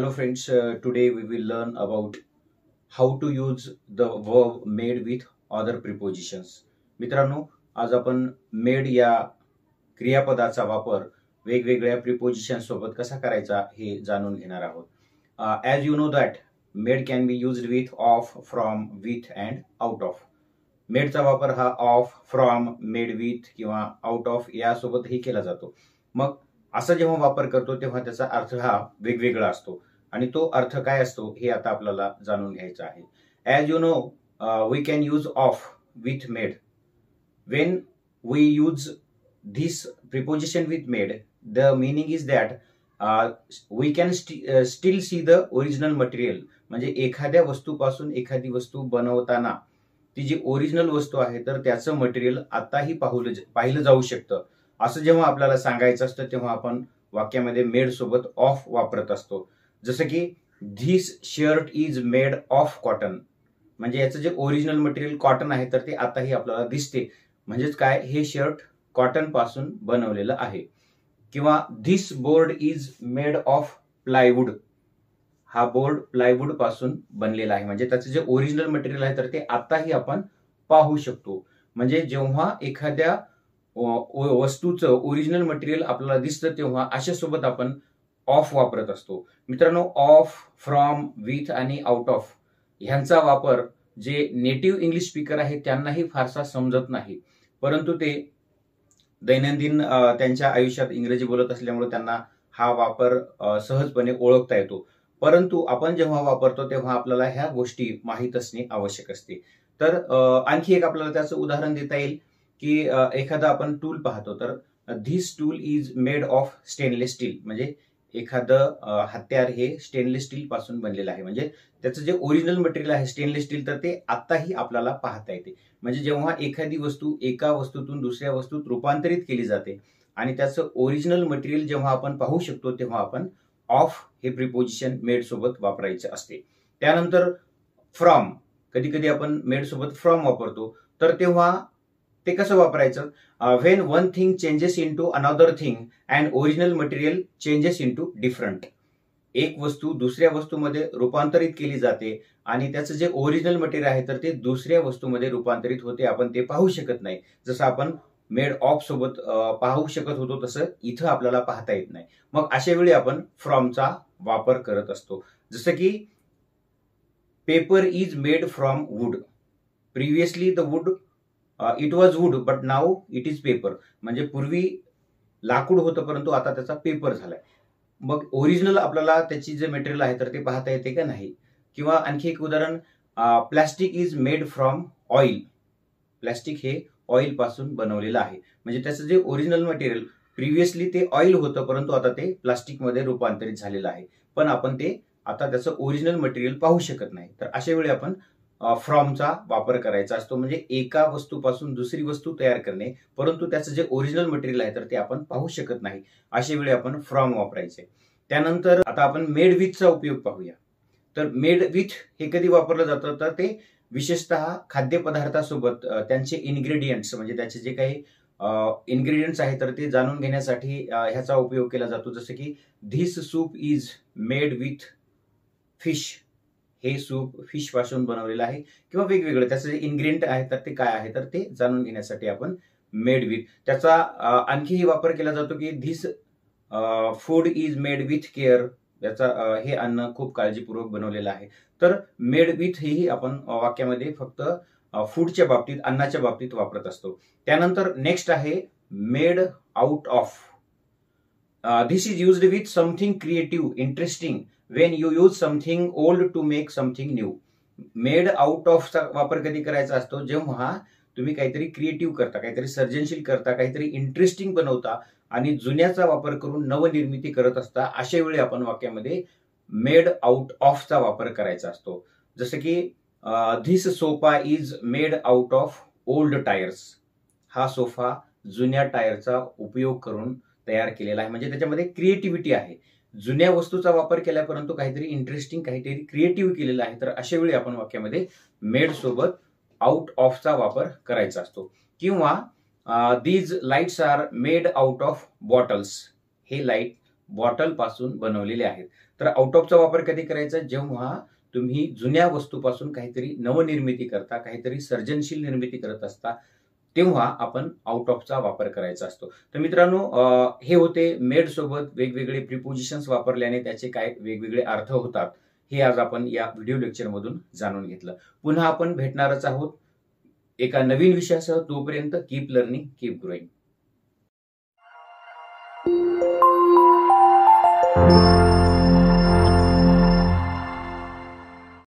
Hello friends, today we will learn about how to use the verb made with other prepositions. मित्रांनो, आज आपण made या क्रियापदाचा वापर वेगवेगळ्या प्रिपोजिशन सोबत कसा करायचा हे जाणून घेणार आहोत. As you know that made can be used with, of, from, with and out of. मेडचा वापर हा ऑफ, फ्रॉम, मेड विथ किंवा आउट ऑफ यासोबतही केला जातो. मग असा जेव्हा वापर करतो तेव्हा त्याचा अर्थ हा वेगवेगळा असतो आणि तो अर्थ काय असतो हे आता आपल्याला जाणून घ्यायचं आहे. As you know, we can use of with made. When we use this preposition with made, the meaning is that we can still see the original material. म्हणजे एखाद्या वस्तूपासून एखादी वस्तू बनवताना ती जी ओरिजिनल वस्तू आहे तर त्याचं मटेरियल आताही पाहिलं जाऊ शकतं. असं जेव्हा आपल्याला सांगायचं असतं तेव्हा आपण वाक्यामध्ये मेड सोबत ऑफ वापरत असतो. जसं की this shirt is made of cotton. म्हणजे याचं जे ओरिजिनल मटेरियल कॉटन आहे तर ते आताही आपल्याला दिसते. म्हणजेच काय, हे शर्ट कॉटन पासून बनवलेलं आहे. किंवा this board is made of plywood. हा बोर्ड प्लायवूड पासून बनलेला आहे. म्हणजे त्याचं जे ओरिजिनल मटेरियल आहे तर ते आताही आपण पाहू शकतो. म्हणजे जेव्हा एखाद्या वस्तूचं ओरिजिनल मटेरियल आपल्याला दिसतं तेव्हा अशासोबत आपण ऑफ वापरत असतो. मित्रांनो, ऑफ, फ्रॉम, विथ आणि आउट ऑफ ह्यांचा वापर जे नेटिव्ह इंग्लिश स्पीकर आहेत त्यांनाही फारसा समजत नाही, परंतु ते दैनंदिन त्यांच्या आयुष्यात इंग्रजी बोलत असल्यामुळे त्यांना हा वापर सहजपणे ओळखता येतो. परंतु आपण जेव्हा वापरतो तेव्हा आपल्याला ह्या गोष्टी माहीत असणे आवश्यक असते. तर आणखी एक आपल्याला त्याचं उदाहरण देता येईल की एखादा आपण टूल पाहतो तर this tool is made of stainless steel. म्हणजे एखादं हत्यार हे स्टेनलेस स्टील पासून बनलेलं आहे. म्हणजे त्याचं जे ओरिजिनल मटेरियल आहे स्टेनलेस स्टील तर ते आताही आपल्याला पाहता येते. म्हणजे जेव्हा एखादी वस्तू एका वस्तूतून दुसऱ्या वस्तूत रूपांतरित केली जाते आणि त्याचं ओरिजिनल मटेरियल जेव्हा आपण पाहू शकतो तेव्हा आपण ऑफ हे प्रिपोजिशन मेड सोबत वापरायचे असते. त्यानंतर फ्रॉम, कधी कधी आपण मेड सोबत फ्रॉम वापरतो तर तेव्हा ते कसं वापरायचं. When one thing changes into another thing and original material changes into different. एक वस्तू दुसऱ्या वस्तूमध्ये रूपांतरित केली जाते आणि त्याचं जे ओरिजिनल मटेरियल आहे तर ते दुसऱ्या वस्तूमध्ये रूपांतरित होते. आपण ते पाहू शकत नाही. जसं आपण मेड ऑफ सोबत पाहू शकत होतो तसं इथं आपल्याला पाहता येत नाही. मग अशा वेळी आपण फ्रॉमचा वापर करत असतो. जसं की paper is made from wood. Previously the wood it was wood but now it is paper. म्हणजे पूर्वी लाकूड होतं परंतु आता त्याचा पेपर झालाय. मग ओरिजिनल आपल्याला त्याची जे मटेरियल आहे तर ते पाहता येते का नाही. किंवा आणखी एक उदाहरण, plastic is made from oil. Plastic हे ऑइल पासून बनवलेलं आहे. म्हणजे त्याचं जे ओरिजिनल मटेरियल प्रिव्हियसली ते ऑइल होतं परंतु आता ते प्लास्टिक मध्ये रूपांतरित झालेलं आहे. पण आपण ते आता त्याचं ओरिजिनल मटेरियल पाहू शकत नाही. तर अशा वेळी आपण फ्रॉमचा वापर करायचा असतो. म्हणजे एका वस्तूपासून दुसरी वस्तू तयार करणे परंतु त्याचं जे ओरिजिनल मटेरियल आहे तर ते आपण पाहू शकत नाही. अशा वेळी आपण फ्रॉम वापरायचे. त्यानंतर आता आपण मेड विथचा उपयोग पाहूया. तर मेड विथ हे कधी वापरलं जातं तर ते विशेषतः खाद्यपदार्थासोबत त्यांचे इन्ग्रेडियंट्स म्हणजे त्याचे जे काही इन्ग्रेडियंट्स आहेत तर ते जाणून घेण्यासाठी ह्याचा उपयोग केला जातो. जसं की this soup is made with fish. हे सूप फिश पासून बनवलेलं आहे. किंवा वेगवेगळं त्याचं जे इन्ग्रेडियंट आहे तर ते काय आहे तर ते जाणून घेण्यासाठी आपण मेड विथ. त्याचा आणखीही वापर केला जातो की this food is made with care. याचा हे अन्न खूप काळजीपूर्वक बनवलेलं आहे. तर मेड विथ ही आपण वाक्यामध्ये फक्त फूडच्या बाबतीत, अन्नाच्या बाबतीत वापरत असतो. त्यानंतर नेक्स्ट आहे made out of. This is used with something creative, interesting when you use something old to make something new. Made out ऑफचा वापर कधी करायचा असतो जेव्हा तुम्ही काहीतरी क्रिएटिव्ह करता, काहीतरी सर्जनशील करता, काहीतरी इंटरेस्टिंग बनवता आणि जुन्याचा वापर करून नवनिर्मिती करत असता. अशा वेळी आपण वाक्यामध्ये मेड आउट ऑफचा वापर करायचा असतो. जसं की this sofa is made out of old tyres. हा सोफा जुन्या टायरचा उपयोग करून तयार केलेला आहे. म्हणजे त्याच्यामध्ये क्रिएटिव्हिटी आहे. जुन्या वस्तूचा वापर केला परंतु काहीतरी इंटरेस्टिंग, काहीतरी क्रिएटिव्ह केलेलं आहे. तर अशा वेळी आपण वाक्यामध्ये मेड सोबत आउट ऑफचा वापर करायचा असतो. किंवा these lights are made out of bottles. हे लाईट बॉटल पासून बनवलेले आहेत. तर आउट ऑफचा वापर कधी करायचा? जेव्हा तुम्ही जुन्या वस्तूपासून काहीतरी नवनिर्मिती करता, काहीतरी सर्जनशील निर्मिती करत असता, तेव्हा आपण आउट ऑफचा वापर करायचा असतो. तर मित्रांनो, हे होते मेड सोबत वेगवेगळे प्रिपोजिशन्स वापरल्याने त्याचे काय वेगवेगळे अर्थ होतात, हे आज आपण या व्हिडिओ लेक्चर मधून जाणून घेतलं. पुन्हा आपण भेटणारच आहोत एका नवीन विषयासह. तोपर्यंत कीप लर्निंग, कीप ग्रोईंग.